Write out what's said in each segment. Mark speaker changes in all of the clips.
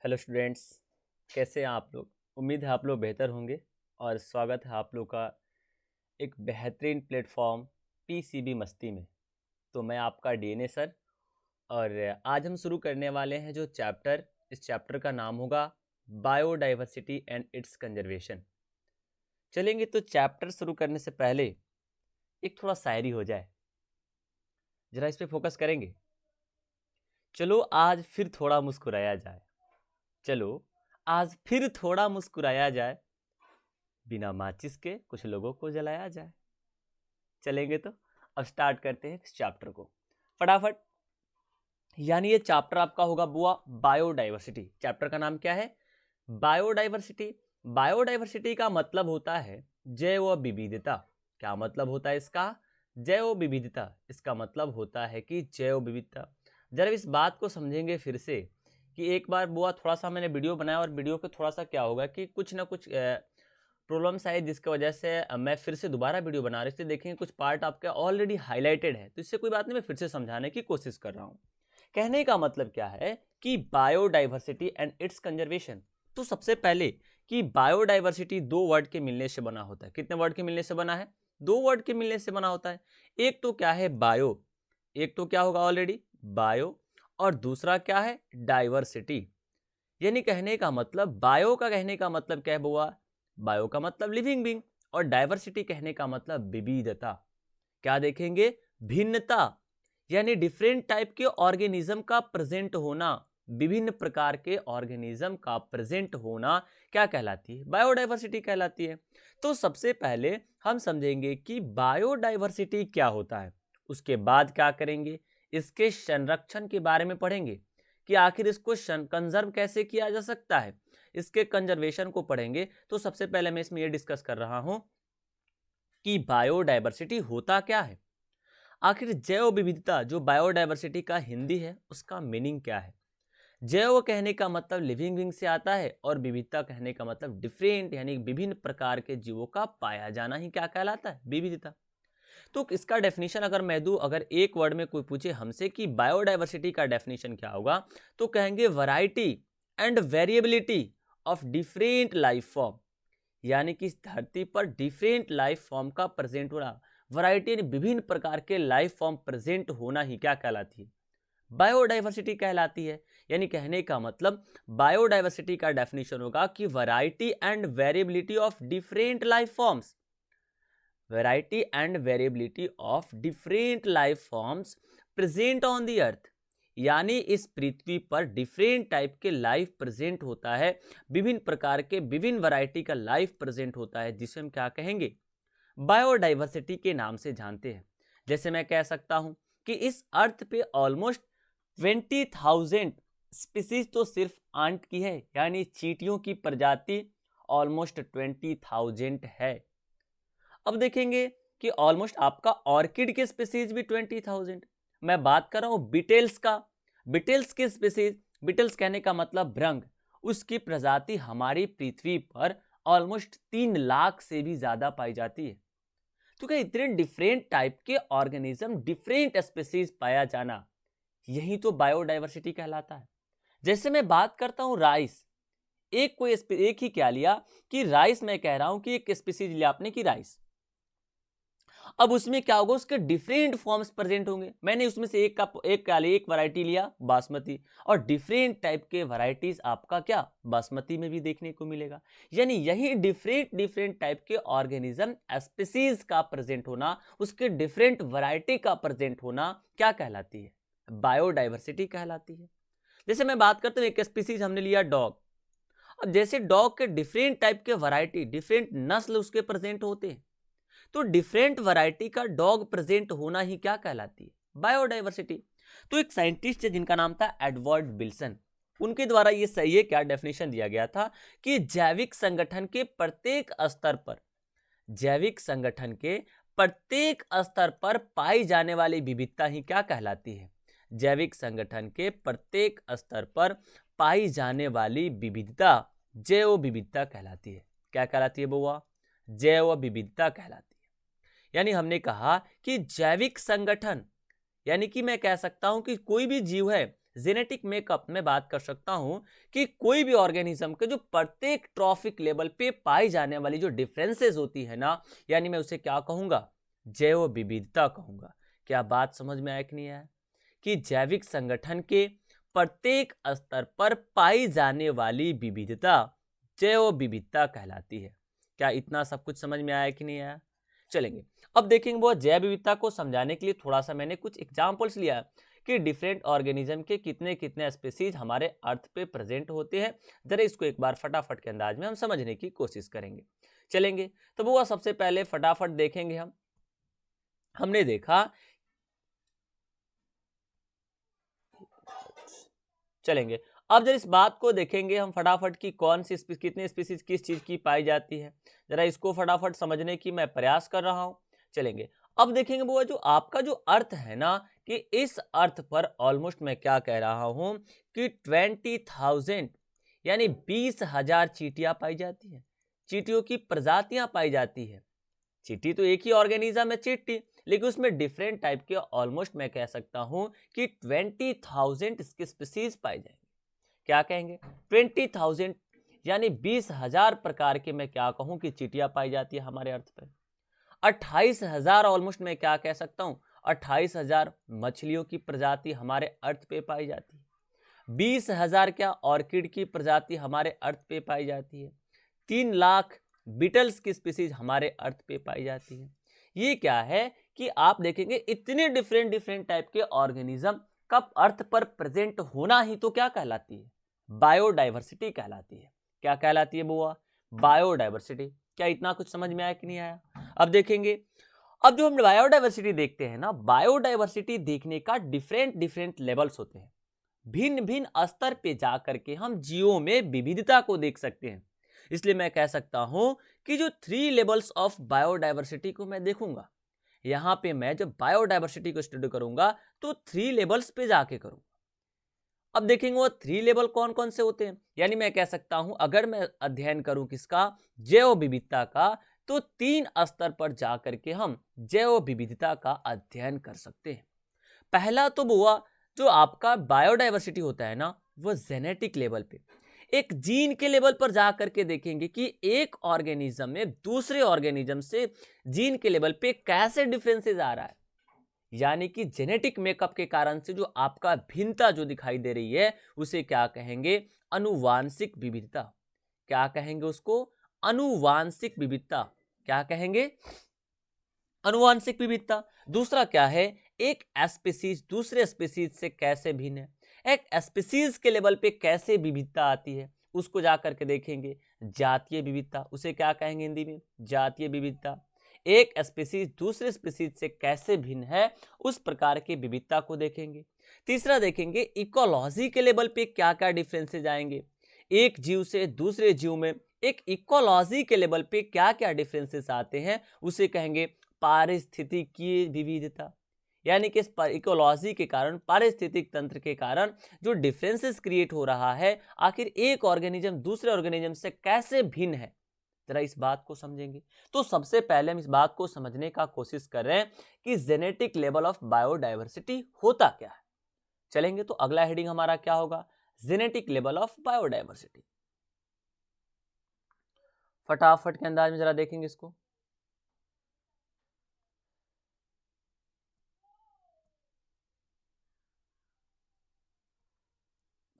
Speaker 1: Hello students, कैसे हैं आप लोग। उम्मीद है आप लोग बेहतर होंगे और स्वागत है आप लोग का एक बेहतरीन प्लेटफॉर्म पीसीबी मस्ती में। तो मैं आपका डीएनए सर और आज हम शुरू करने वाले हैं जो चैप्टर, इस चैप्टर का नाम होगा बायोडाइवर्सिटी एंड इट्स कंजर्वेशन। चलेंगे तो चैप्टर शुरू करने से पहले एक थोड़ा शायरी हो जाए, जरा इस पे फोकस करेंगे। चलो आज फिर थोड़ा मुस्कुराया जाए, चलो आज फिर थोड़ा मुस्कुराया जाए, बिना माचिस के कुछ लोगों को जलाया जाए। चलेंगे तो अब स्टार्ट करते हैं इस चैप्टर को फटाफट। यानी ये चैप्टर आपका होगा बुआ बायोडाइवर्सिटी। चैप्टर का नाम क्या है? बायोडाइवर्सिटी। बायोडाइवर्सिटी का मतलब होता है जैव विविधता। क्या मतलब होता है इसका? जैव विविधता। इसका मतलब होता है कि जैव विविधता। जरा इस बात को समझेंगे फिर से कि एक बार बुआ थोड़ा सा मैंने वीडियो बनाया और वीडियो पे थोड़ा सा क्या होगा कि कुछ ना कुछ प्रॉब्लम्स आई, जिसकी वजह से मैं फिर से दोबारा वीडियो बना रही थी। देखेंगे कुछ पार्ट आपका ऑलरेडी हाईलाइटेड है, तो इससे कोई बात नहीं, मैं फिर से समझाने की कोशिश कर रहा हूँ। कहने का मतलब क्या है कि बायोडाइवर्सिटी एंड इट्स कंजर्वेशन। तो सबसे पहले कि बायोडाइवर्सिटी दो वर्ड के मिलने से बना होता है। कितने वर्ड के मिलने से बना है? दो वर्ड के मिलने से बना होता है। एक तो क्या है बायो, एक तो क्या होगा ऑलरेडी बायो, और दूसरा क्या है डाइवर्सिटी। यानी कहने का मतलब बायो का कहने का मतलब क्या है बुआ? बायो का मतलब लिविंग बीइंग, और डाइवर्सिटी कहने का मतलब विविधता। क्या देखेंगे? भिन्नता, यानी डिफरेंट टाइप के ऑर्गेनिज्म का प्रेजेंट होना, विभिन्न प्रकार के ऑर्गेनिज्म का प्रेजेंट होना क्या कहलाती है? बायोडाइवर्सिटी कहलाती है। तो सबसे पहले हम समझेंगे कि बायोडाइवर्सिटी क्या होता है, उसके बाद क्या करेंगे, इसके संरक्षण के बारे में पढ़ेंगे कि आखिर इसको कंजर्व कैसे किया जा सकता है, इसके कंजर्वेशन को पढ़ेंगे। तो सबसे पहले मैं इसमें यह डिस्कस कर रहा हूं कि बायोडाइवर्सिटी होता क्या है। आखिर जैव विविधता जो बायोडाइवर्सिटी का हिंदी है उसका मीनिंग क्या है? जैव कहने का मतलब लिविंग बीइंग से आता है और विविधता कहने का मतलब डिफरेंट, यानी विभिन्न प्रकार के जीवों का पाया जाना ही क्या कहलाता है? विविधता। तो इसका डेफिनेशन अगर मैं दूं, अगर एक वर्ड में कोई पूछे हमसे कि बायोडाइवर्सिटी का डेफिनेशन क्या होगा, तो कहेंगे variety and variability of different life form. यानी कि इस धरती पर डिफरेंट लाइफ फॉर्म का प्रेजेंट होना, वैरायटी यानी विभिन्न प्रकार के लाइफ फॉर्म प्रेजेंट होना ही क्या कहलाती है? बायोडाइवर्सिटी कहलाती है। यानी कहने का मतलब बायोडाइवर्सिटी का डेफिनेशन होगा कि variety and variability of different life forms, variety and variability of different life forms present on the earth. यानी इस पृथ्वी पर डिफरेंट टाइप के लाइफ प्रेजेंट होता है, विभिन्न प्रकार के विभिन्न वैरायटी का लाइफ प्रेजेंट होता है, जिसे हम क्या कहेंगे? बायोडाइवर्सिटी के नाम से जानते हैं। जैसे मैं कह सकता हूं कि इस अर्थ पे ऑलमोस्ट 20,000 स्पीसीज तो सिर्फ आंट की है, यानी चींटियों की प्रजाति ऑलमोस्ट 20,000 है। अब देखेंगे कि ऑलमोस्ट आपका ऑर्किड के स्पीसीज भी 20,000। मैं बात कर रहा हूं बिटेल्स का। बिटेल्स के स्पीसीज, बिटेल्स कहने का मतलब भृंग, उसकी प्रजाति हमारी पृथ्वी पर ऑलमोस्ट 3 लाख से भी ज्यादा पाई जाती है। तो क्या इतने डिफरेंट टाइप के ऑर्गेनिज्म, डिफरेंट स्पीसीज पाया जाना, यही तो बायोडाइवर्सिटी कहलाता है। जैसे मैं बात करता हूं राइस, एक ही क्या लिया कि राइस, मैं कह रहा हूं कि एक स्पीसीज लिया आपने कि राइस, अब उसमें क्या होगा, उसके डिफरेंट फॉर्म्स प्रेजेंट होंगे। मैंने उसमें से एक वैरायटी लिया बासमती, और डिफरेंट टाइप के वैरायटीज आपका क्या बासमती में भी देखने को मिलेगा। यानी यही डिफरेंट डिफरेंट टाइप के ऑर्गेनिज्म, स्पीसीज का प्रेजेंट होना, उसके डिफरेंट वैरायटी का प्रेजेंट होना क्या कहलाती है? बायोडाइवर्सिटी कहलाती है। जैसे मैं बात करता हूं, एक स्पीसीज हमने लिया डॉग। अब जैसे डॉग के डिफरेंट टाइप के वैरायटी, डिफरेंट नस्ल उसके प्रेजेंट होते हैं, तो डिफरेंट वैरायटी का डॉग प्रेजेंट होना ही क्या कहलाती है? बायोडाइवर्सिटी। तो एक साइंटिस्ट है जिनका नाम था एडवर्ड विल्सन, उनके द्वारा ये क्या डेफिनेशन दिया गया था कि जैविक संगठन के प्रत्येक स्तर पर, जैविक संगठन के प्रत्येक स्तर पर पाई जाने वाली विविधता ही क्या कहलाती है? जैविक संगठन के प्रत्येक स्तर पर पाई जाने वाली विविधता जैव विविधता कहलाती है। क्या कहलाती है बुआ? जैव विविधता कहलाती है। यानी हमने कहा कि जैविक संगठन, यानी कि मैं कह सकता हूं कि कोई भी जीव है, जेनेटिक मेकअप में बात कर सकता हूं कि कोई भी ऑर्गेनिज्म के जो प्रत्येक ट्रॉफिक लेवल पे पाई जाने वाली जो डिफरेंसेस होती है ना, यानी मैं उसे क्या कहूंगा, जैव विविधता कहूंगा। क्या बात समझ में आया कि नहीं आया कि जैविक संगठन के प्रत्येक स्तर पर पाई जाने वाली विविधता जैव विविधता कहलाती है। क्या इतना सब कुछ समझ में आया कि नहीं आया? चलेंगे अब देखेंगे वो जैव विविधता को समझाने के लिए थोड़ा सा मैंने कुछ एग्जांपल्स लिया कि डिफरेंट ऑर्गेनिज्म के कितने कितने स्पीसीज हमारे अर्थ पे प्रेजेंट होते हैं। जरा इसको एक बार फटाफट के अंदाज में हम समझने की कोशिश करेंगे। चलेंगे तो वो सबसे पहले फटाफट देखेंगे हमने देखा, चलेंगे अब जरा इस बात को देखेंगे हम फटाफट की कौन सी कितने स्पीसीज किस चीज की पाई जाती है। जरा इसको फटाफट समझने की मैं प्रयास कर रहा हूं। चलेंगे अब देखेंगे वो जो आपका जो अर्थ है ना, कि इस अर्थ पर ऑलमोस्ट मैं क्या कह रहा हूं कि 20,000 यानी 20,000 चींटियां पाई जाती है, चींटियों की प्रजातियां पाई जाती है। चींटी तो एक ही ऑर्गेनिज्म है चींटी, लेकिन उसमें डिफरेंट टाइप के ऑलमोस्ट मैं कह सकता हूं कि 20,000 इसके स्पीसीज पाए जाएंगे। क्या कहेंगे 20,000 यानी 20,000 प्रकार के मैं क्या कहूं कि चींटियां पाई जाती है हमारे अर्थ पे। 28,000 ऑलमोस्ट मैं क्या कह सकता हूं, 28,000 मछलियों की प्रजाति हमारे अर्थ पे पाई जाती है। 20,000 क्या ऑर्किड की प्रजाति हमारे अर्थ पे पाई जाती है। 3 लाख बीटल्स की स्पीसीज हमारे अर्थ पे पाई जाती है। ये क्या है कि आप देखेंगे इतने डिफरेंट डिफरेंट टाइप के ऑर्गेनिज्म का अर्थ पर प्रेजेंट होना ही तो क्या कहलाती है, बायोडाइवर्सिटी कहलाती है। क्या कहलाती है बुआ, बायोडाइवर्सिटी। क्या इतना कुछ समझ में आया कि नहीं आया? अब देखेंगे अब जो हम बायोडाइवर्सिटी देखते हैं ना, बायोडाइवर्सिटी देखने का डिफरेंट डिफरेंट लेवल्स होते हैं। भिन्न भिन्न स्तर पे जाकर के हम जीवों में विविधता को देख सकते हैं। इसलिए मैं कह सकता हूं कि जो 3 लेवल्स ऑफ बायोडाइवर्सिटी को मैं देखूंगा, यहां पे मैं जब बायोडाइवर्सिटी को स्टडी करूंगा तो 3 लेवल्स पे जाके करूंगा। अब देखेंगे वो 3 लेवल कौन कौन से होते हैं। यानी मैं कह सकता हूं अगर मैं अध्ययन करूं किसका, जैव विविधता का, तो 3 स्तर पर जाकर के हम जैव विविधता का अध्ययन कर सकते हैं। पहला तो हुआ जो आपका बायोडाइवर्सिटी होता है ना, वो जेनेटिक लेवल पे एक जीन के लेवल पर जाकर के देखेंगे कि एक ऑर्गेनिज्म में दूसरे ऑर्गेनिज्म से जीन के लेवल पे कैसे डिफरेंसेस आ रहा है। यानी कि जेनेटिक मेकअप के कारण से जो आपका भिन्नता जो दिखाई दे रही है उसे क्या कहेंगे, अनुवांशिक विविधता। क्या कहेंगे उसको, अनुवांशिक विविधता। क्या कहेंगे, अनुवांशिक विविधता। दूसरा क्या है, एक स्पीसीज दूसरे स्पीसीज से कैसे भिन्न है, एक स्पीसीज के लेवल पे कैसे विविधता आती है, उसको जाकर के देखेंगे। जातीय विविधता, उसे क्या कहेंगे हिंदी में, जातीय विविधता। एक स्पीसीज दूसरे स्पीसीज से कैसे भिन्न है, उस प्रकार की विविधता को देखेंगे। तीसरा देखेंगे इकोलॉजी के लेवल पे क्या क्या डिफरेंसेज आएंगे, एक जीव से दूसरे जीव में एक इकोलॉजी के लेवल पे क्या क्या डिफरेंसेस आते हैं, उसे कहेंगे पारिस्थितिकीय विविधता। यानी कि इकोलॉजी के कारण, पारिस्थितिक तंत्र के कारण जो डिफरेंसेस क्रिएट हो रहा है, आखिर एक ऑर्गेनिज्म दूसरे ऑर्गेनिज्म से कैसे भिन्न है, जरा इस बात को समझेंगे। तो सबसे पहले हम इस बात को समझने का कोशिश कर रहे हैं कि जेनेटिक लेवल ऑफ बायोडाइवर्सिटी होता क्या है। चलेंगे तो अगला हेडिंग हमारा क्या होगा, जेनेटिक लेवल ऑफ बायोडाइवर्सिटी। फटाफट के अंदाज में जरा देखेंगे इसको।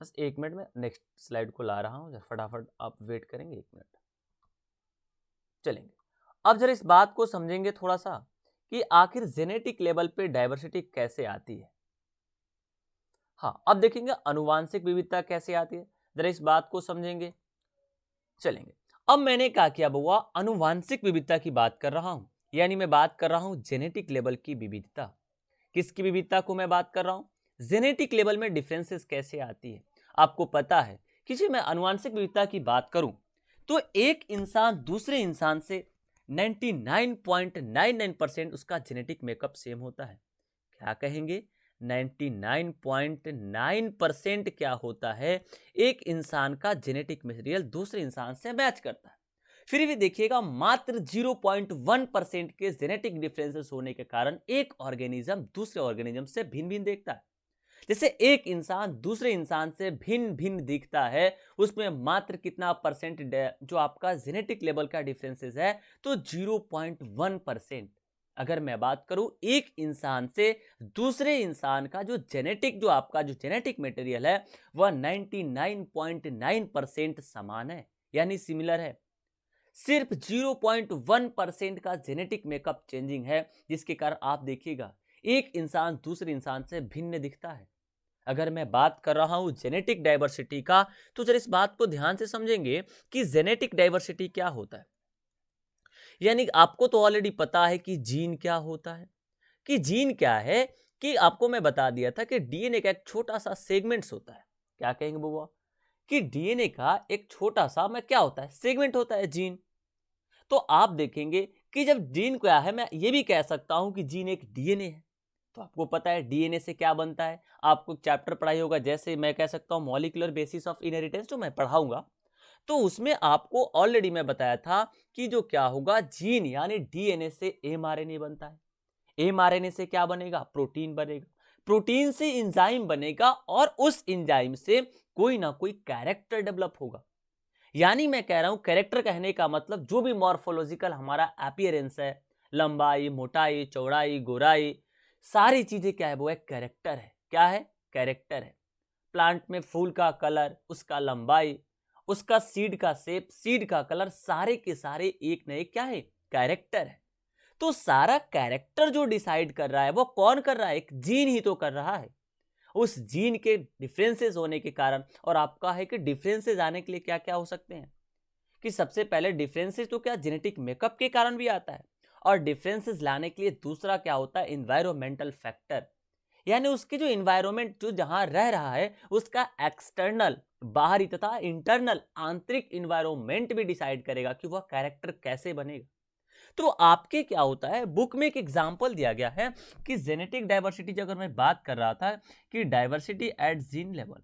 Speaker 1: बस 1 मिनट में नेक्स्ट स्लाइड को ला रहा हूं, फटाफट आप वेट करेंगे 1 मिनट। चलेंगे अब जरा इस बात को समझेंगे थोड़ा सा कि आखिर जेनेटिक लेवल पे डाइवर्सिटी कैसे आती है। हाँ, अब देखेंगे अनुवांशिक विविधता कैसे आती है, जरा इस बात को समझेंगे। चलेंगे अब मैंने क्या किया बुआ, अनुवांशिक विविधता की बात कर रहा हूं, यानी मैं बात कर रहा हूं जेनेटिक लेवल की विविधता। किसकी विविधता को मैं बात कर रहा हूं, जेनेटिक लेवल में डिफरेंसेस कैसे आती है। आपको पता है कि जब मैं अनुवांशिक विविधता की बात करूं तो एक इंसान दूसरे इंसान से 99.99% उसका जेनेटिक मेकअप सेम होता है। क्या कहेंगे, 99.9% क्या होता है, एक इंसान का जेनेटिक मटेरियल दूसरे इंसान से मैच करता है। फिर भी देखिएगा मात्र 0.1% के जेनेटिक डिफरेंसेस होने के कारण एक ऑर्गेनिज्म दूसरे ऑर्गेनिज्म से भिन्न भिन्न देखता है। जैसे एक इंसान दूसरे इंसान से भिन्न भिन्न दिखता है, उसमें मात्र कितना परसेंट जो आपका जेनेटिक लेवल का डिफरेंसेस है, तो 0.1%। अगर मैं बात करूं एक इंसान से दूसरे इंसान का जो जेनेटिक, जो आपका जो जेनेटिक मटेरियल है, वह 99.9% समान है, यानी सिमिलर है। सिर्फ 0.1% का जेनेटिक मेकअप चेंजिंग है, जिसके कारण आप देखिएगा एक इंसान दूसरे इंसान से भिन्न दिखता है। अगर मैं बात कर रहा हूं जेनेटिक डाइवर्सिटी का, तो जरा इस बात को ध्यान से समझेंगे कि जेनेटिक डाइवर्सिटी क्या होता है। यानी आपको तो ऑलरेडी पता है कि जीन क्या होता है। कि जीन क्या है, कि आपको मैं बता दिया था कि डीएनए का एक छोटा सा सेगमेंट्स होता है। क्या कहेंगे बुआ? कि डीएनए का एक छोटा सा में क्या होता है, सेगमेंट होता है जीन। तो आप देखेंगे कि जब जीन क्या है, मैं ये भी कह सकता हूं कि जीन एक डीएनए है। तो आपको पता है डीएनए से क्या बनता है, आपको चैप्टर पढ़ाई होगा, जैसे मैं कह सकता हूं मॉलिक्यूलर बेसिस ऑफ इनहेरिटेंस, जो मैं पढ़ाऊंगा। तो उसमें आपको ऑलरेडी मैं बताया था कि जो क्या होगा, जीन यानी डीएनए से एमआरएनए बनता है। एमआरएनए से क्या बनेगा, प्रोटीन बनेगा। प्रोटीन से इंजाइम बनेगा और उस इंजाइम से कोई ना कोई कैरेक्टर डेवलप होगा। यानी मैं कह रहा हूं कैरेक्टर कहने का मतलब जो भी मॉर्फोलॉजिकल हमारा अपीयरेंस है, लंबाई, मोटाई, चौड़ाई, गोराई, सारी चीजें क्या है, वो एक कैरेक्टर है। क्या है, कैरेक्टर है। प्लांट में फूल का कलर, उसका लंबाई, उसका सीड का शेप, सीड का कलर, सारे के सारे एक न एक क्या है, कैरेक्टर है। तो सारा कैरेक्टर जो डिसाइड कर रहा है, वो कौन कर रहा है, एक जीन ही तो कर रहा है। उस जीन के डिफरेंसेस होने के कारण, और आपका है कि डिफरेंसेस आने के लिए क्या क्या हो सकते हैं, कि सबसे पहले डिफरेंसेस तो क्या जेनेटिक मेकअप के कारण भी आता है, और डिफरेंसेस लाने के लिए दूसरा क्या होता है, इन्वायरमेंटल फैक्टर। यानी उसके जो इन्वायरमेंट, जो जहां रह रहा है, उसका एक्सटर्नल, बाहरी तथा इंटरनल, आंतरिक इन्वायरमेंट भी डिसाइड करेगा कि वह कैरेक्टर कैसे बनेगा। तो आपके क्या होता है, बुक में एक एग्जांपल दिया गया है कि जेनेटिक डाइवर्सिटी, अगर मैं बात कर रहा था कि डाइवर्सिटी एट जीन लेवल,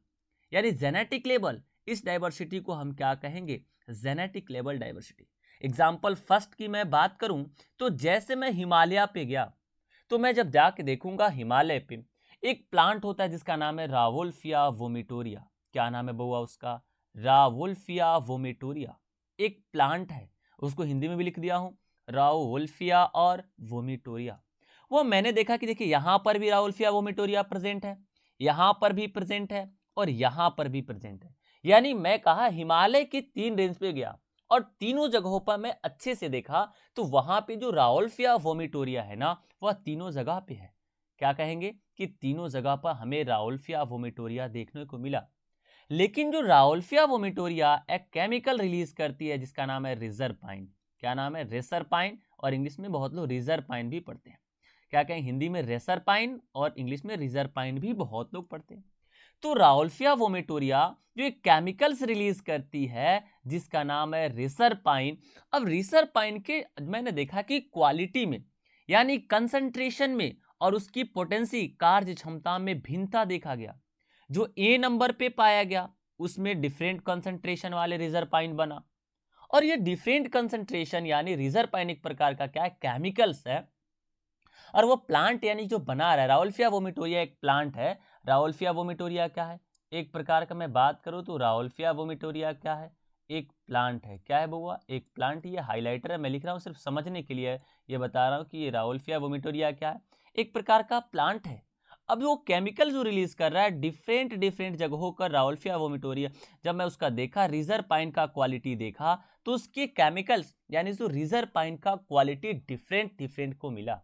Speaker 1: यानी जेनेटिक लेवल, इस डाइवर्सिटी को हम क्या कहेंगे, genetic level diversity. Example first की मैं बात करूं, तो जैसे मैं हिमालय पे गया, तो मैं जब जाके देखूंगा हिमालय पे एक प्लांट होता है जिसका नाम है रावोल्फिया वोमिटोरिया। क्या नाम है बउआ उसका, रावोल्फिया वोमिटोरिया। एक प्लांट है, उसको हिंदी में भी लिख दिया हूं, रावोल्फिया और वोमिटोरिया। वो मैंने देखा कि देखिए यहां पर भी रावोल्फिया वोमिटोरिया प्रेजेंट है, यहां पर भी प्रेजेंट है, और यहां पर भी प्रेजेंट है। यानी मैं कहा हिमालय की 3 रेंज पे गया और तीनों जगहों पर मैं अच्छे से देखा, तो वहां पे जो रावोल्फिया वोमिटोरिया है ना, वह तीनों जगह पे है। क्या कहेंगे कि तीनों जगह पर हमें रावोल्फिया वोमिटोरिया देखने को मिला। लेकिन जो रावोल्फिया वोमिटोरिया एक केमिकल रिलीज करती है जिसका नाम है रिजरपाइन। क्या नाम है, रेसरपाइन, और इंग्लिश में बहुत लोग रिजरपाइन भी पढ़ते हैं। क्या कहें, हिंदी में रेसरपाइन और इंग्लिश में रिजरपाइन भी बहुत लोग पढ़ते हैं। तो रावोल्फिया वोमिटोरिया जो एक केमिकल्स रिलीज करती है जिसका नाम है रिसरपाइन। अब रिसरपाइन के मैंने देखा कि क्वालिटी में, यानी कंसंट्रेशन में और उसकी पोटेंसी, कार्य क्षमता में भिन्नता देखा गया। जो ए नंबर पे पाया गया उसमें डिफरेंट कंसंट्रेशन वाले रिजरपाइन बना, और ये डिफरेंट कंसंट्रेशन यानी रिजरपाइन एक प्रकार का क्या है, केमिकल्स है। और वो प्लांट यानी जो बना रहा है, रावोल्फिया वोमिटोरिया एक प्लांट है। रावोल्फिया वोमिटोरिया क्या है, एक प्रकार का मैं बात करूं तो रावोल्फिया वोमिटोरिया क्या है, एक प्लांट है। क्या है बुआ, एक प्लांट। ये हाइलाइटर है, मैं लिख रहा हूं सिर्फ समझने के लिए, ये बता रहा हूं कि ये रावोल्फिया वोमिटोरिया क्या है, एक प्रकार का प्लांट है। अब वो केमिकल जो रिलीज कर रहा है डिफरेंट डिफरेंट जगहों का, रावोल्फिया वोमिटोरिया, जब मैं उसका देखा रिजरपाइन का क्वालिटी देखा, तो उसके केमिकल्स यानी जो रिजरपाइन का क्वालिटी डिफरेंट डिफरेंट को मिला।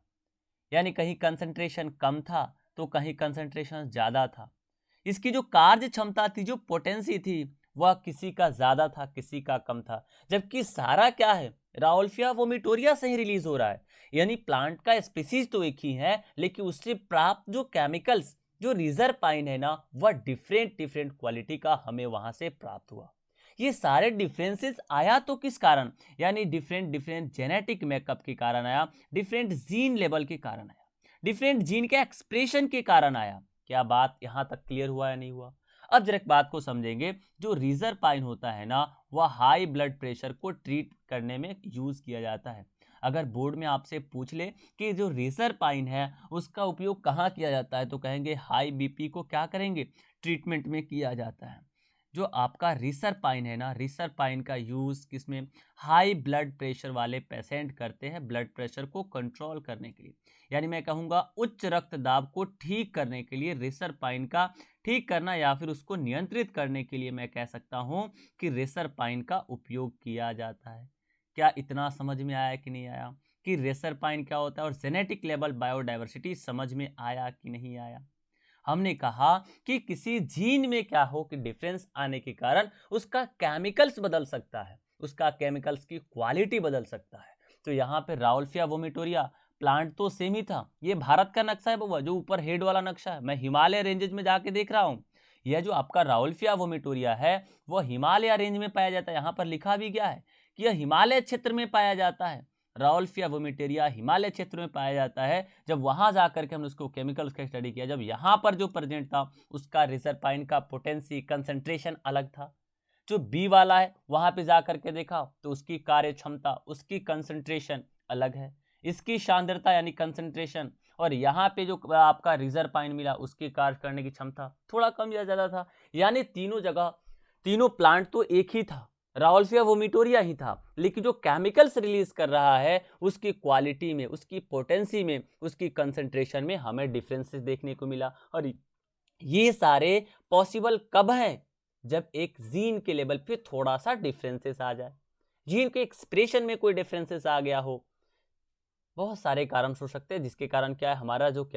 Speaker 1: यानी कहीं कंसंट्रेशन कम था तो कहीं कंसंट्रेशन ज्यादा था। इसकी जो कार्य क्षमता थी, जो पोटेंसी थी, वह किसी का ज्यादा था, किसी का कम था। जबकि सारा क्या है, रावोल्फिया वोमिटोरिया से ही रिलीज हो रहा है। यानी प्लांट का स्पीसीज तो एक ही है, लेकिन उससे प्राप्त जो केमिकल्स, जो रिजरपाइन है ना, वह डिफरेंट डिफरेंट क्वालिटी का हमें वहां से प्राप्त हुआ। ये सारे डिफरेंसेस आया तो किस कारण, यानी डिफरेंट डिफरेंट जेनेटिक मेकअप के कारण आया, डिफरेंट जीन लेवल के कारण आया, डिफरेंट जीन के एक्सप्रेशन के कारण आया। क्या बात यहां तक क्लियर हुआ या नहीं हुआ? अब जरा एक बात को समझेंगे, जो रिजरपाइन होता है ना, वह हाई ब्लड प्रेशर को ट्रीट करने में यूज किया जाता है। अगर बोर्ड में आपसे पूछ ले कि जो रेसरपाइन है उसका उपयोग कहाँ किया जाता है, तो कहेंगे हाई बीपी को क्या करेंगे, ट्रीटमेंट में किया जाता है। जो आपका रेसरपाइन है ना, रेसरपाइन का यूज़ किसमें, हाई ब्लड प्रेशर वाले पेशेंट करते हैं, ब्लड प्रेशर को कंट्रोल करने के लिए। यानी मैं कहूँगा उच्च रक्तदाब को ठीक करने के लिए रेसरपाइन का ठीक करना या फिर उसको नियंत्रित करने के लिए मैं कह सकता हूँ कि रेसरपाइन का उपयोग किया जाता है। क्या इतना समझ में आया कि नहीं आया कि रेसरपाइन क्या होता है और जेनेटिक लेवल बायोडाइवर्सिटी समझ में आया कि नहीं आया। हमने कहा कि किसी जीन में क्या हो कि डिफरेंस आने के कारण उसका केमिकल्स बदल सकता है, उसका केमिकल्स की क्वालिटी बदल सकता है। तो यहाँ पे राउल्फिया वोमिटोरिया प्लांट तो सेम ही था। ये भारत का नक्शा है बाबा, जो ऊपर हेड वाला नक्शा है, मैं हिमालय रेंजेस में जाके देख रहा हूँ। यह जो आपका राउल्फिया वोमिटोरिया है वो हिमालय रेंज में पाया जाता है। यहाँ पर लिखा भी गया है कि यह हिमालय क्षेत्र में पाया जाता है। राउल्फिया वोमिटेरिया हिमालय क्षेत्र में पाया जाता है। जब वहां जाकर के हमने उसको केमिकल्स का स्टडी किया, जब यहाँ पर जो प्रेजेंट था उसका रेसरपाइन का पोटेंसी कंसंट्रेशन अलग था। जो बी वाला है वहां पे जाकर के देखा तो उसकी कार्य क्षमता, उसकी कंसंट्रेशन अलग है, इसकी सांद्रता यानी कंसंट्रेशन, और यहाँ पे जो आपका रिजरपाइन मिला उसकी कार्य करने की क्षमता थोड़ा कम या ज्यादा था। यानी तीनों जगह तीनों प्लांट तो एक ही था, राउल्फिया वोमिटोरिया ही था, लेकिन जो केमिकल्स रिलीज कर रहा है उसकी क्वालिटी में, उसकी पोटेंसी में, उसकी कंसंट्रेशन में हमें डिफरेंसेस देखने को मिला। और ये सारे पॉसिबल कब हैं, जब एक जीन के लेवल पे थोड़ा सा डिफरेंसेस आ जाए, जीन के एक्सप्रेशन में कोई डिफरेंसेस आ गया हो। बहुत सारे कारण हो सकते हैं जिसके कारण क्या है, हमारा जो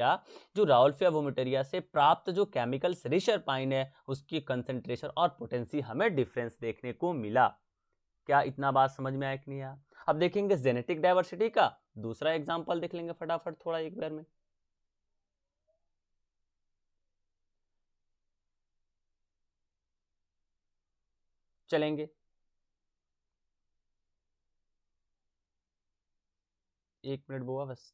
Speaker 1: राउल्फिया वोमिटोरिया से प्राप्त जो केमिकल्स रेसरपाइन है उसकी कंसंट्रेशन और पोटेंसी हमें डिफरेंस देखने को मिला। क्या इतना बात समझ में आया कि नहीं आया। अब देखेंगे जेनेटिक डाइवर्सिटी का दूसरा एग्जांपल देख लेंगे फटाफट थोड़ा एक बार में। चलेंगे, एक मिनट बुआ बस।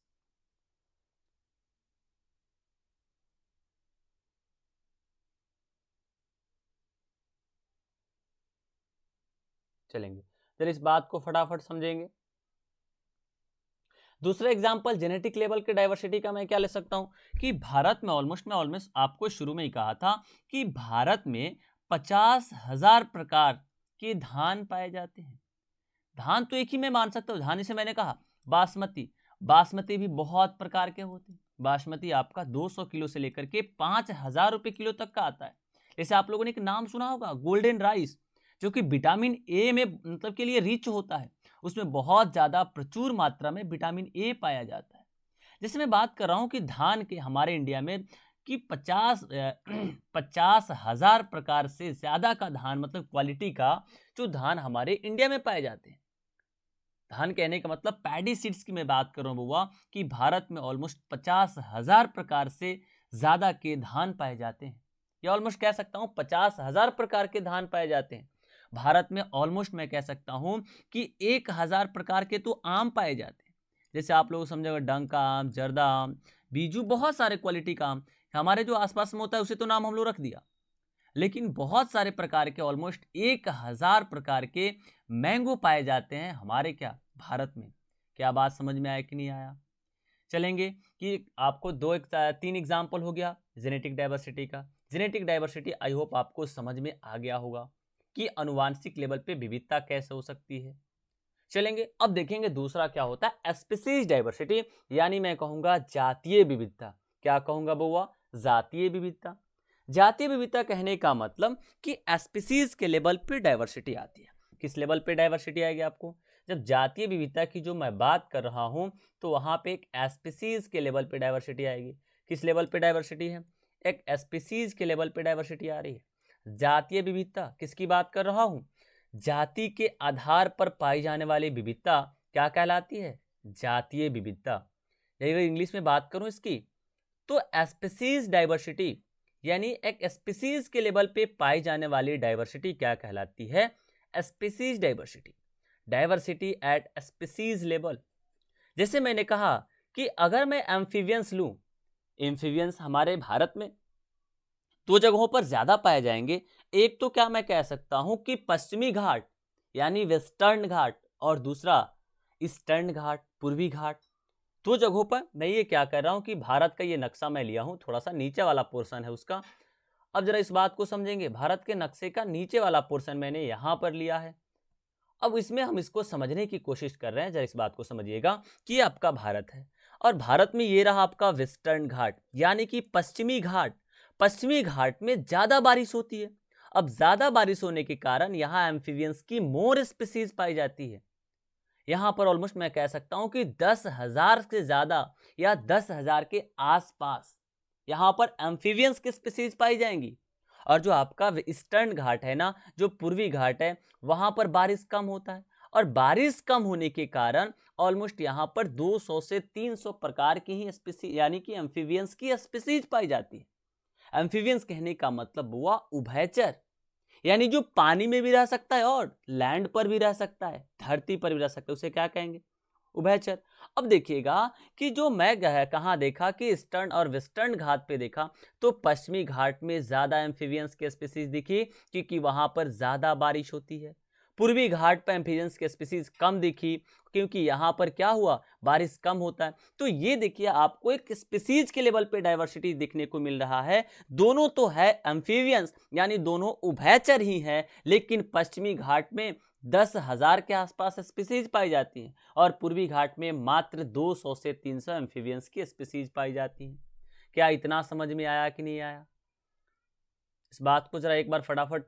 Speaker 1: चलेंगे, चलिए इस बात को फटाफट समझेंगे। दूसरा एग्जांपल जेनेटिक लेवल के डाइवर्सिटी का मैं क्या ले सकता हूं कि भारत में मैं ऑलमोस्ट आपको शुरू में ही कहा था कि भारत में 50,000 प्रकार के धान पाए जाते हैं। धान तो एक ही मैं मान सकता हूँ, धान जैसे मैंने कहा बासमती, बासमती भी बहुत प्रकार के होते हैं। बासमती आपका 200 किलो से लेकर के 5,000 रुपए किलो तक का आता है। जैसे आप लोगों ने एक नाम सुना होगा गोल्डन राइस, जो कि विटामिन ए में मतलब के लिए रिच होता है, उसमें बहुत ज्यादा प्रचुर मात्रा में विटामिन ए पाया जाता है। जैसे मैं बात कर रहा हूं कि धान के हमारे इंडिया में कि 50,000 प्रकार से ज्यादा का धान मतलब क्वालिटी का जो धान हमारे इंडिया में पाए जाते हैं। धान कहने का मतलब पैडी सीड्स की मैं बात कर रहा हूं बुआ कि भारत में ऑलमोस्ट 50,000 प्रकार से ज्यादा के धान पाए जाते हैं। या ऑलमोस्ट कह सकता हूं 50,000 प्रकार के धान पाए जाते हैं। भारत में ऑलमोस्ट मैं कह सकता हूं कि 1,000 प्रकार के तो आम पाए जाते हैं। जैसे आप लोग समझेगा डंका आम, जर्दा आम, बीजू, बहुत सारे क्वालिटी का आम हमारे जो आसपास में होता है उसे तो नाम हम लोग रख दिया, लेकिन बहुत सारे प्रकार के ऑलमोस्ट 1,000 प्रकार के मैंगो पाए जाते हैं हमारे क्या भारत में। क्या बात समझ में आया कि नहीं आया। चलेंगे कि आपको तीन एग्जाम्पल हो गया जेनेटिक डाइवर्सिटी का। जेनेटिक डाइवर्सिटी आई होप आपको समझ में आ गया होगा कि अनुवांशिक लेवल पे विविधता कैसे हो सकती है। चलेंगे अब देखेंगे दूसरा क्या होता है स्पीसीज डाइवर्सिटी, यानी मैं कहूंगा जातीय विविधता। क्या कहूंगा बउआ, जातीय विविधता। जातीय विविधता कहने का मतलब कि स्पीसीज के लेवल पे डाइवर्सिटी आती है। किस लेवल पे डाइवर्सिटी आएगी आपको, जब जातीय विविधता की जो मैं बात कर रहा हूं तो वहां पे एक स्पीसीज के लेवल पे डाइवर्सिटी आएगी। किस लेवल पे डाइवर्सिटी है, एक स्पीसीज के लेवल पे डाइवर्सिटी आ रही है। जातीय विविधता किसकी बात कर रहा हूं, जाति के आधार पर पाई जाने वाली विविधता क्या कहलाती है, जातीय विविधता। यदि इंग्लिश में बात करूं इसकी तो स्पीसीज डाइवर्सिटी यानी एक स्पीसीज के लेवल पे पाई जाने वाली डाइवर्सिटी क्या कहलाती है, species diversity. Diversity eight species level. जैसे मैंने कहा कि अगर मैं एम्फीबियंस लूं, एम्फीबियंस हमारे भारत में दो जगहों पर ज्यादा पाए जाएंगे। एक तो क्या मैं कह सकता हूं कि पश्चिमी घाट यानी वेस्टर्न घाट, और दूसरा ईस्टर्न घाट, पूर्वी घाट। दो जगहों पर मैं ये क्या कर रहा हूँ कि भारत का ये नक्शा मैं लिया हूँ, थोड़ा सा नीचे वाला पोर्शन है उसका। अब जरा इस बात को समझेंगे, भारत के नक्शे का नीचे वाला पोर्शन मैंने यहाँ पर लिया है। अब इसमें हम इसको समझने की कोशिश कर रहे हैं, जरा इस बात को समझिएगा कि ये आपका भारत है और भारत में ये रहा आपका वेस्टर्न घाट यानी कि पश्चिमी घाट। पश्चिमी घाट में ज़्यादा बारिश होती है। अब ज़्यादा बारिश होने के कारण यहाँ एम्फीबियंस की मोर स्पीसीज पाई जाती है। यहाँ पर ऑलमोस्ट मैं कह सकता हूँ कि 10,000 से ज़्यादा या 10,000 के आसपास यहाँ पर एम्फीबियंस की स्पीसीज पाई जाएंगी। और जो आपका ईस्टर्न घाट है ना, जो पूर्वी घाट है, वहाँ पर बारिश कम होता है और बारिश कम होने के कारण ऑलमोस्ट यहाँ पर 200 से 300 प्रकार की ही स्पीसीज यानी कि एम्फीबियंस की स्पीसीज पाई जाती है। एम्फीबियंस कहने का मतलब हुआ उभयचर, यानी जो पानी में भी रह सकता है और लैंड पर भी रह सकता है, धरती पर भी रह सकता है, उसे क्या कहेंगे? उभयचर। अब देखिएगा कि जो मैं कहाँ देखा कि ईस्टर्न और वेस्टर्न घाट पे देखा तो पश्चिमी घाट में ज़्यादा एम्फीबियंस की स्पीसीज दिखी क्योंकि वहाँ पर ज़्यादा बारिश होती है। पूर्वी घाट पर एम्फीबियंस की स्पीसीज कम दिखी क्योंकि यहाँ पर क्या हुआ, बारिश कम होता है। तो ये देखिए आपको एक स्पीसीज के लेवल पे डाइवर्सिटी देखने को मिल रहा है। दोनों तो है एम्फीबियंस यानी दोनों उभयचर ही हैं, लेकिन पश्चिमी घाट में 10,000 के आसपास स्पीसीज पाई जाती हैं और पूर्वी घाट में मात्र 200 से 300 एम्फीबियंस की स्पीसीज पाई जाती हैं। क्या इतना समझ में आया कि नहीं आया? इस बात को जरा एक बार फटाफट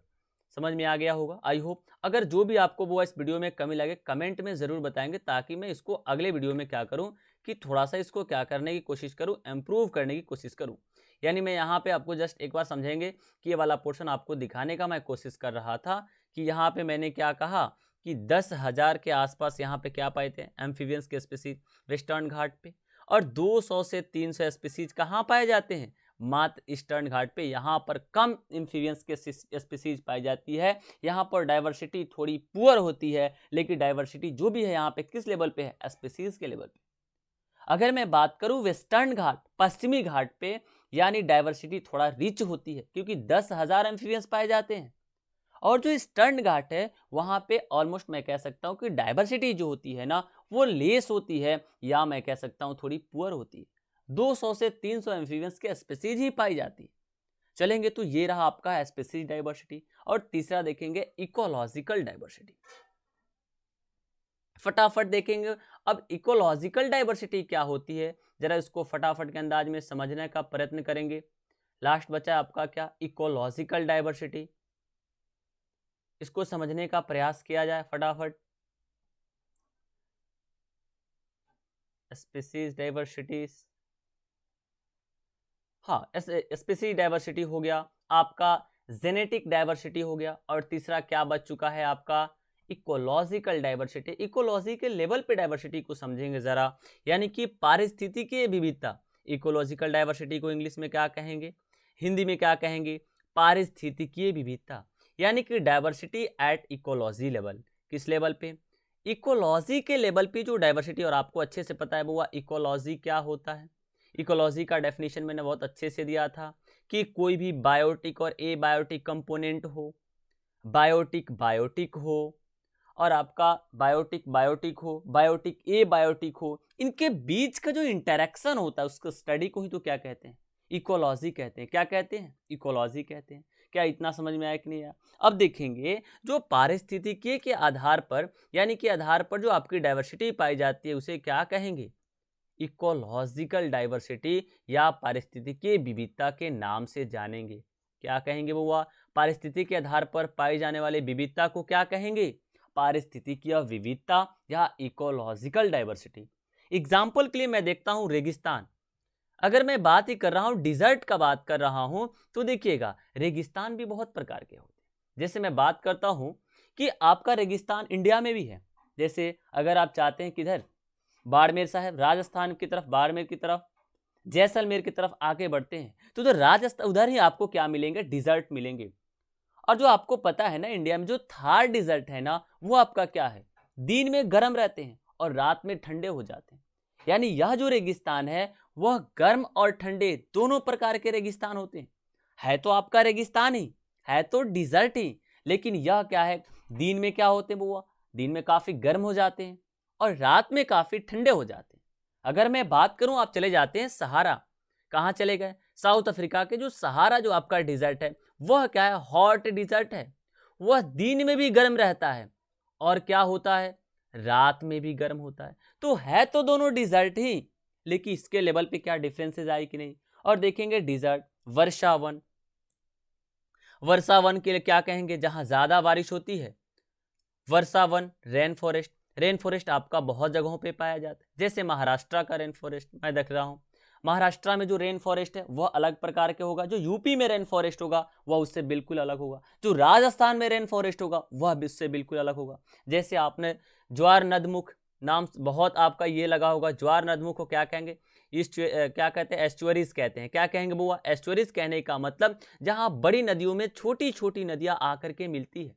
Speaker 1: समझ में आ गया होगा, आई होप। अगर जो भी आपको वो इस वीडियो में कमी लगे कमेंट में ज़रूर बताएंगे, ताकि मैं इसको अगले वीडियो में क्या करूं कि थोड़ा सा इसको क्या करने की कोशिश करूं, इम्प्रूव करने की कोशिश करूं। यानी मैं यहाँ पे आपको जस्ट एक बार समझेंगे कि ये वाला पोर्शन आपको दिखाने का मैं कोशिश कर रहा था कि यहाँ पे मैंने क्या कहा कि 10,000 के आसपास यहाँ पे क्या पाए थे एम्फीबियंस के स्पीसीज वेस्टर्न घाट पे, और 200 से 300 स्पीसीज कहाँ पाए जाते हैं, मात्र ईस्टर्न घाट पे। यहाँ पर कम एम्फीबियंस के स्पीसीज पाई जाती है। यहाँ पर डाइवर्सिटी थोड़ी पुअर होती है, लेकिन डाइवर्सिटी जो भी है यहाँ पे किस लेवल पे है, स्पीसीज के लेवल पे। अगर मैं बात करूं वेस्टर्न घाट पश्चिमी घाट पे, यानी डाइवर्सिटी थोड़ा रिच होती है क्योंकि 10,000 एम्फीबियंस पाए जाते हैं। और जो ईस्टर्न घाट है वहां पे ऑलमोस्ट मैं कह सकता हूं कि डाइवर्सिटी जो होती है ना वो लेस होती है, या मैं कह सकता हूं थोड़ी पुअर होती है। 200 से 300 एम्फीबियंस के स्पीसीज ही पाई जाती है। चलेंगे तो ये रहा आपका स्पीसीज डाइवर्सिटी। और तीसरा देखेंगे इकोलॉजिकल डाइवर्सिटी। फटाफट देखेंगे अब इकोलॉजिकल डाइवर्सिटी क्या होती है, जरा इसको फटाफट के अंदाज में समझने का प्रयत्न करेंगे। लास्ट बचा है आपका क्या, इकोलॉजिकल डाइवर्सिटी। इसको समझने का प्रयास किया जाए फटाफट। स्पीसीज डाइवर्सिटीज, हाँ स्पीसीज डाइवर्सिटी हो गया आपका, जेनेटिक डाइवर्सिटी हो गया, और तीसरा क्या बच चुका है आपका, इकोलॉजिकल डाइवर्सिटी। इकोलॉजी के लेवल पे डाइवर्सिटी को समझेंगे जरा, यानी कि पारिस्थितिकीय विविधता। इकोलॉजिकल डाइवर्सिटी को इंग्लिश में क्या कहेंगे, हिंदी में क्या कहेंगे, पारिस्थितिकीय विविधता, यानी कि डाइवर्सिटी एट इकोलॉजी लेवल। किस लेवल पे, इकोलॉजी के लेवल पे जो डाइवर्सिटी। और आपको अच्छे से पता है वो इकोलॉजी क्या होता है। इकोलॉजी का डेफिनेशन मैंने बहुत अच्छे से दिया था कि कोई भी बायोटिक और एबायोटिक कंपोनेंट हो, बायोटिक बायोटिक हो, और आपका बायोटिक बायोटिक हो, बायोटिक एबायोटिक हो, इनके बीच का जो इंटरेक्शन होता है उसको स्टडी को ही तो क्या कहते हैं, इकोलॉजी कहते हैं। क्या कहते हैं, इकोलॉजी कहते हैं। क्या इतना समझ में आया कि नहीं आया? अब देखेंगे जो पारिस्थितिकी के आधार पर, यानी कि आधार पर जो आपकी डाइवर्सिटी पाई जाती है उसे क्या कहेंगे, इकोलॉजिकल डाइवर्सिटी या पारिस्थितिकीय विविधता के नाम से जानेंगे। क्या कहेंगे वो, पारिस्थितिकी के आधार पर पाई जाने वाली विविधता को क्या कहेंगे, पारिस्थितिकीय विविधता या इकोलॉजिकल डाइवर्सिटी। एग्जाम्पल के लिए मैं देखता हूं रेगिस्तान। अगर मैं बात ही कर रहा हूं डिजर्ट का बात कर रहा हूं तो देखिएगा रेगिस्तान भी बहुत प्रकार के होते हैं। जैसे मैं बात करता हूं कि आपका रेगिस्तान इंडिया में भी है। जैसे अगर आप चाहते हैं किधर, बाड़मेर साहब, राजस्थान की तरफ, बाड़मेर की तरफ, जैसलमेर की तरफ आगे बढ़ते हैं तो राजस्थान उधर ही आपको क्या मिलेंगे, डिजर्ट मिलेंगे। और जो आपको पता है ना इंडिया में जो थार डिजर्ट है ना वो आपका क्या है, दिन में गर्म रहते हैं और रात में ठंडे हो जाते हैं। यानी यह जो रेगिस्तान है वह गर्म और ठंडे दोनों प्रकार के रेगिस्तान होते हैं। है तो आपका रेगिस्तान ही, है तो डिजर्ट ही, लेकिन यह क्या है, दिन में क्या होते हैं बुआ, दिन में काफी गर्म हो जाते हैं और रात में काफ़ी ठंडे हो जाते हैं। अगर मैं बात करूं, आप चले जाते हैं सहारा, कहाँ चले गए, साउथ अफ्रीका के जो सहारा जो आपका डिजर्ट है वह क्या है, हॉट डिजर्ट है। वह दिन में भी गर्म रहता है और क्या होता है, रात में भी गर्म होता है। तो है तो दोनों डिजर्ट ही, लेकिन इसके लेवल पे क्या डिफरेंसेस आए कि नहीं। और देखेंगे डिजर्ट वर्षावन, वर्षावन के लिए क्या कहेंगे, जहां ज्यादा बारिश होती है। वर्षावन रेन फॉरेस्ट, रेन फॉरेस्ट आपका बहुत जगहों पे पाया जाता है, जैसे महाराष्ट्र का रेन फॉरेस्ट मैं देख रहा हूँ। महाराष्ट्र में जो रेन फॉरेस्ट है वह अलग प्रकार के होगा, जो यूपी में रेन फॉरेस्ट होगा वह उससे बिल्कुल अलग होगा, जो राजस्थान में रेन फॉरेस्ट होगा वह भी उससे बिल्कुल अलग होगा। जैसे आपने ज्वार नदमुख नाम बहुत आपका ये लगा होगा, ज्वार नदमुख को क्या कहेंगे, इस क्या कहते हैं, एस्चुअरीज कहते हैं। क्या कहेंगे बुआ, एस्चुअरीज कहने का मतलब जहां बड़ी नदियों में छोटी छोटी नदियां आकर के मिलती है,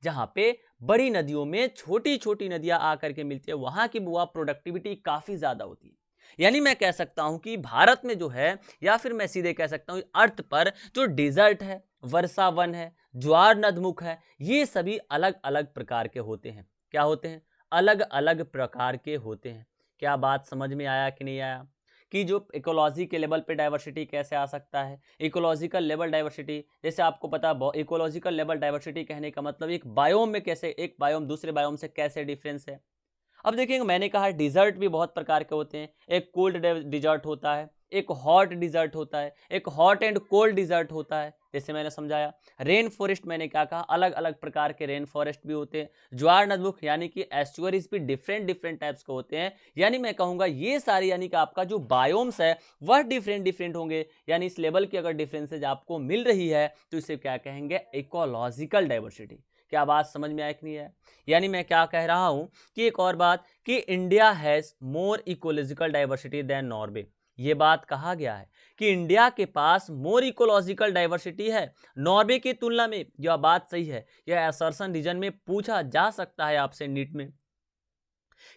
Speaker 1: जहां पे बड़ी नदियों में छोटी छोटी नदियां आकर के मिलती है, वहां की बुआ प्रोडक्टिविटी काफी ज्यादा होती है। यानी मैं कह सकता हूं कि भारत में जो है, या फिर मैं सीधे कह सकता हूं अर्थ पर जो डिजर्ट है, वर्षावन है, ज्वार नदमुख है, ये सभी अलग अलग प्रकार के होते हैं। क्या होते हैं, अलग अलग प्रकार के होते हैं। क्या बात समझ में आया कि नहीं आया, कि जो इकोलॉजी के लेवल पे डाइवर्सिटी कैसे आ सकता है। इकोलॉजिकल लेवल डाइवर्सिटी, जैसे आपको पता इकोलॉजिकल लेवल डाइवर्सिटी कहने का मतलब एक बायोम में कैसे, एक बायोम दूसरे बायोम से कैसे डिफरेंस है। अब देखिए, मैंने कहा डिजर्ट भी बहुत प्रकार के होते हैं। एक कोल्ड डिजर्ट होता है, एक हॉट डिजर्ट होता है, एक हॉट एंड कोल्ड डिजर्ट होता है, जैसे मैंने समझाया। रेन फॉरेस्ट मैंने क्या कहा, अलग अलग प्रकार के रेन फॉरेस्ट भी होते हैं। ज्वार नदमुख यानी कि एस्चुअरीज भी डिफरेंट डिफरेंट टाइप्स के होते हैं। यानी मैं कहूंगा ये सारी, यानी कि आपका जो बायोम्स है वह डिफरेंट डिफरेंट होंगे। यानी इस लेवल की अगर डिफरेंसेज आपको मिल रही है तो इसे क्या कहेंगे, इकोलॉजिकल डाइवर्सिटी। क्या बात समझ में आया कि नहीं है। यानी मैं क्या कह रहा हूं कि एक और बात, कि India has more ecological diversity than Norway. ये बात कहा गया है कि इंडिया के पास मोर इकोलॉजिकल डाइवर्सिटी है नॉर्वे की तुलना में। यह बात सही है, यह असर्शन रीजन में पूछा जा सकता है आपसे नीट में,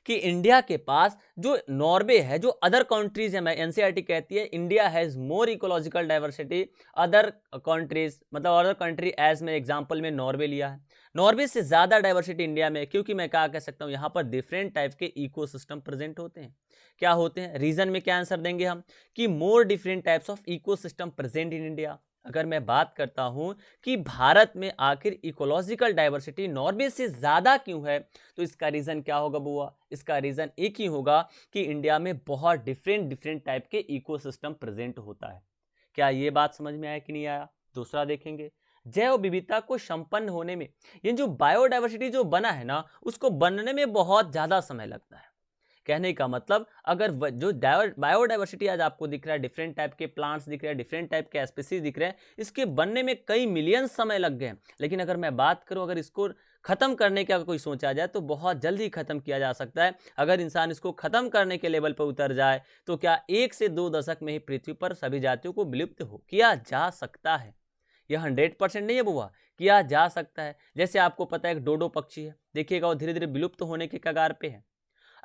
Speaker 1: कि इंडिया के पास जो नॉर्वे है, जो अदर कंट्रीज है, मैं एनसीईआरटी कहती है India has more ecological diversity other countries, मतलब अदर कंट्री, एज में एग्जांपल में नॉर्वे लिया है। नॉर्वे से ज्यादा डाइवर्सिटी इंडिया में, क्योंकि मैं क्या कह सकता हूं, यहां पर डिफरेंट टाइप के इकोसिस्टम प्रेजेंट होते हैं। क्या होते हैं, रीजन में क्या आंसर देंगे हम, कि more different types of ecosystem present in India. अगर मैं बात करता हूं कि भारत में आखिर इकोलॉजिकल डाइवर्सिटी नॉर्वे से ज्यादा क्यों है, तो इसका रीजन क्या होगा बुआ, इसका रीजन एक ही होगा कि इंडिया में बहुत डिफरेंट डिफरेंट टाइप के इकोसिस्टम प्रेजेंट होता है। क्या ये बात समझ में आया कि नहीं आया। दूसरा देखेंगे, जैव विविधता को संपन्न होने में, ये जो बायोडाइवर्सिटी जो बना है ना, उसको बनने में बहुत ज्यादा समय लगता है। कहने का मतलब, अगर जो बायोडाइवर्सिटी आज आपको दिख रहा है, डिफरेंट टाइप के प्लांट्स दिख रहे हैं, डिफरेंट टाइप के स्पीसीज दिख रहे हैं, इसके बनने में कई मिलियन समय लग गए हैं। लेकिन अगर मैं बात करूं, अगर इसको खत्म करने का कोई सोचा जाए तो बहुत जल्दी खत्म किया जा सकता है। अगर इंसान इसको खत्म करने के लेवल पर उतर जाए तो क्या 1 से 2 दशक में ही पृथ्वी पर सभी जातियों को विलुप्त हो किया जा सकता है। यह 100% नहीं है बुआ, किया जा सकता है। जैसे आपको पता है एक डोडो पक्षी है, देखिएगा वो धीरे धीरे विलुप्त होने के कगार पे है।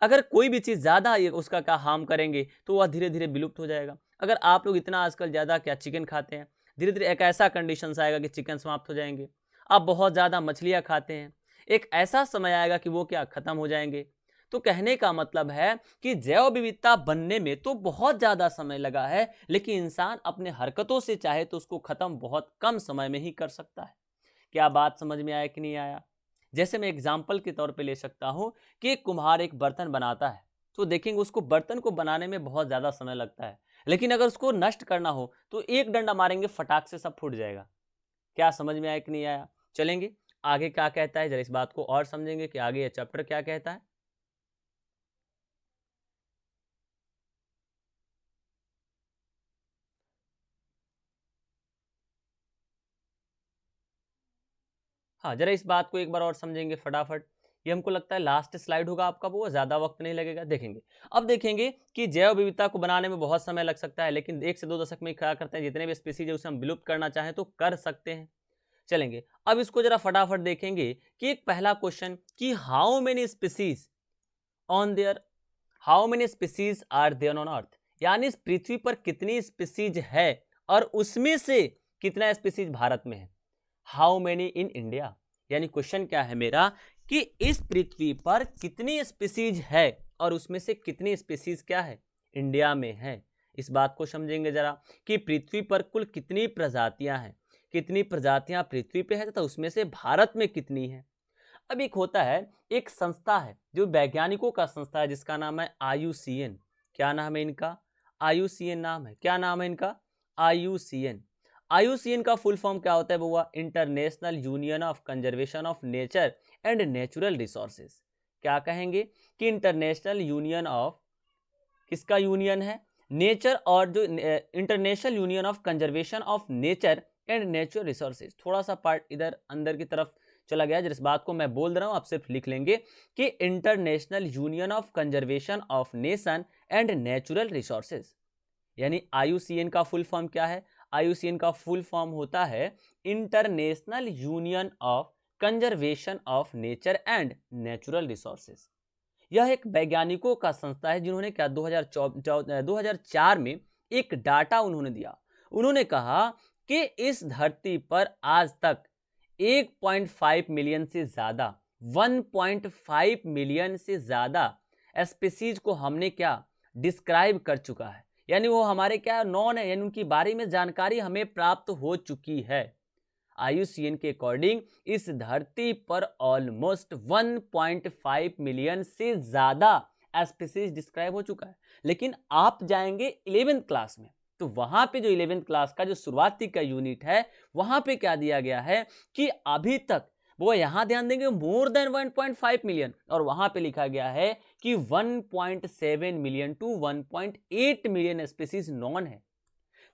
Speaker 1: अगर कोई भी चीज़ ज़्यादा उसका क्या हार्म करेंगे तो वह धीरे धीरे विलुप्त हो जाएगा। अगर आप लोग इतना आजकल ज़्यादा क्या चिकन खाते हैं, धीरे धीरे एक ऐसा कंडीशन आएगा कि चिकन समाप्त हो जाएंगे। आप बहुत ज़्यादा मछलियाँ खाते हैं, एक ऐसा समय आएगा कि वो क्या खत्म हो जाएंगे। तो कहने का मतलब है कि जैव विविधता बनने में तो बहुत ज़्यादा समय लगा है, लेकिन इंसान अपने हरकतों से चाहे तो उसको खत्म बहुत कम समय में ही कर सकता है। क्या बात समझ में आया कि नहीं आया। जैसे मैं एग्जाम्पल के तौर पे ले सकता हूं कि एक कुम्हार एक बर्तन बनाता है, तो देखेंगे उसको बर्तन को बनाने में बहुत ज़्यादा समय लगता है, लेकिन अगर उसको नष्ट करना हो तो एक डंडा मारेंगे, फटाक से सब फूट जाएगा। क्या समझ में आया कि नहीं आया। चलेंगे आगे क्या कहता है, जरा इस बात को और समझेंगे कि आगे ये चैप्टर क्या कहता है। हाँ, जरा इस बात को एक बार और समझेंगे फटाफट। ये हमको लगता है लास्ट स्लाइड होगा आपका, वो ज़्यादा वक्त नहीं लगेगा। देखेंगे, अब देखेंगे कि जैव विविधता को बनाने में बहुत समय लग सकता है, लेकिन 1 से 2 दशक में क्या करते हैं, जितने भी स्पीसीज है उसे हम विलुप्त करना चाहें तो कर सकते हैं। चलेंगे, अब इसको जरा फटाफट देखेंगे कि एक पहला क्वेश्चन, कि how many species on there, how many species are there on earth, यानी इस पृथ्वी पर कितनी स्पीसीज है और उसमें से कितना स्पीसीज भारत में है। हाउ मेनी इन इंडिया, यानी क्वेश्चन क्या है मेरा, कि इस पृथ्वी पर कितनी स्पीसीज है और उसमें से कितनी स्पीसीज क्या है, इंडिया में है। इस बात को समझेंगे जरा कि पृथ्वी पर कुल कितनी प्रजातियां हैं, कितनी प्रजातियां पृथ्वी पे है तथा उसमें से भारत में कितनी है। अब एक होता है, एक संस्था है जो वैज्ञानिकों का संस्था है जिसका नाम है IUCN। क्या नाम है इनका? IUCN नाम है। क्या नाम है इनका? IUCN। IUCN का फुल फॉर्म क्या होता है बुआ? International union of conservation of nature and natural resources. क्या कहेंगे कि इंटरनेशनल यूनियन ऑफ, किसका यूनियन है? नेचर, और जो international union of conservation of nature and natural resources. थोड़ा सा पार्ट इधर अंदर की तरफ चला गया, जिस बात को मैं बोल रहा हूं आप सिर्फ लिख लेंगे कि international union of conservation of nation and natural resources. यानी IUCN का फुल फॉर्म क्या है? IUCN का फुल फॉर्म होता है international union of conservation of nature and natural resources. यह एक वैज्ञानिकों का संस्था है जिन्होंने क्या 2004 में एक डाटा उन्होंने दिया। उन्होंने कहा कि इस धरती पर आज तक 1.5 मिलियन से ज्यादा 1.5 मिलियन से ज्यादा स्पीसीज को हमने क्या डिस्क्राइब कर चुका है, यानी वो हमारे क्या नॉन है, यानी उनकी बारे में जानकारी हमें प्राप्त हो चुकी है। IUCN के अकॉर्डिंग इस धरती पर ऑलमोस्ट 1.5 मिलियन से ज्यादा स्पीसीज डिस्क्राइब हो चुका है। लेकिन आप जाएंगे 11th क्लास में तो वहां पे जो 11th क्लास का जो शुरुआती का यूनिट है वहां पे क्या दिया गया है कि अभी तक वो यहां ध्यान देंगे मोर देन 1.5 मिलियन, और वहां पे लिखा गया है कि 1.7 million to 1.8 million species known है।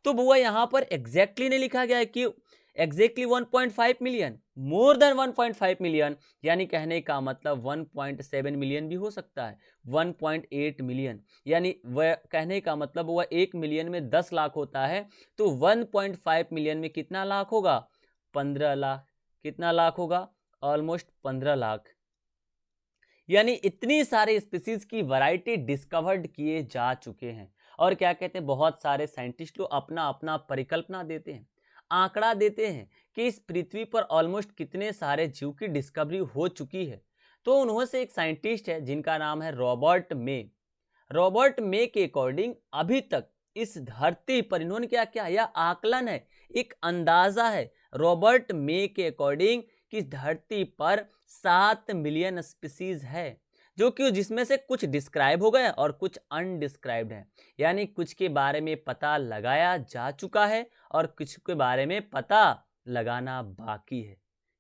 Speaker 1: तो बुआ यहां पर एग्जैक्टली नहीं लिखा गया है कि exactly 1.5 million, more than 1.5 million, यानी कहने का मतलब 1.7 मिलियन भी हो सकता है, 1.8 मिलियन, यानी वह कहने का मतलब वह 1 मिलियन में 10 लाख होता है तो 1.5 मिलियन में कितना लाख होगा? 15 लाख। कितना लाख होगा? ऑलमोस्ट 15 लाख। यानी इतनी सारे स्पीसीज की वैरायटी डिस्कवर्ड किए जा चुके हैं। और क्या कहते हैं, बहुत सारे साइंटिस्ट लोग अपना अपना परिकल्पना देते हैं, आंकड़ा देते हैं कि इस पृथ्वी पर ऑलमोस्ट कितने सारे जीव की डिस्कवरी हो चुकी है। तो उन्होंने से एक साइंटिस्ट है जिनका नाम है रॉबर्ट मे। रॉबर्ट मे के अकॉर्डिंग अभी तक इस धरती पर इन्होंने क्या किया, यह आकलन है, एक अंदाजा है रॉबर्ट मे के अकॉर्डिंग कि धरती पर 7 मिलियन स्पीसीज है, जो कि जिसमें से कुछ डिस्क्राइब हो गया और कुछ अनडिस्क्राइब्ड है, यानी कुछ के बारे में पता लगाया जा चुका है और कुछ के बारे में पता लगाना बाकी है।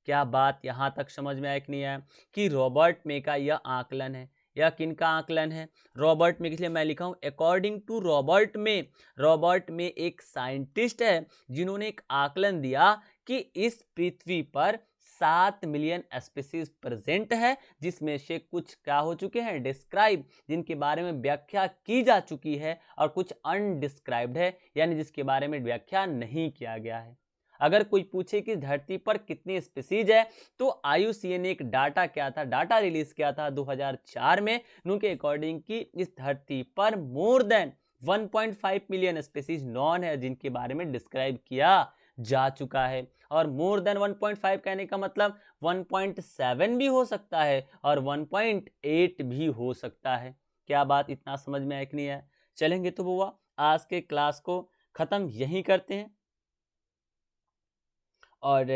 Speaker 1: क्या बात यहां तक समझ में आया कि नहीं आया कि रॉबर्ट मे का यह आकलन है? यह किन का आकलन है? Robert May. इसलिए मैं लिखा हूं according to Robert May. Robert May एक साइंटिस्ट है जिन्होंने एक आकलन दिया कि इस पृथ्वी पर 7 मिलियन स्पीसीज प्रेजेंट है, जिसमें से कुछ क्या हो चुके हैं, डिस्क्राइब, जिनके बारे में व्याख्या की जा चुकी है, और कुछ अनडिस्क्राइब्ड है, यानी जिसके बारे में व्याख्या नहीं किया गया है। अगर कोई पूछे कि धरती पर कितनी स्पीसीज है तो IUCN ने एक डाटा क्या था, डाटा रिलीज किया था 2004 में, उनके अकॉर्डिंग कि इस धरती पर more than 1.5 million species known है जिनके बारे में डिस्क्राइब किया जा चुका है। और मोर देन 1.5 कहने का मतलब 1.7 भी हो सकता है और 1.8 भी हो सकता है। क्या बात इतना समझ में आया कि नहीं है? चलेंगे तो बुआ आज के क्लास को खत्म यहीं करते हैं, और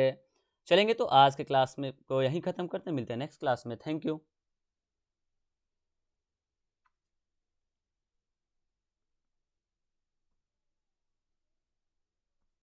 Speaker 1: चलेंगे तो आज के क्लास में को यहीं खत्म करते हैं। मिलते हैं नेक्स्ट क्लास में। Thank you.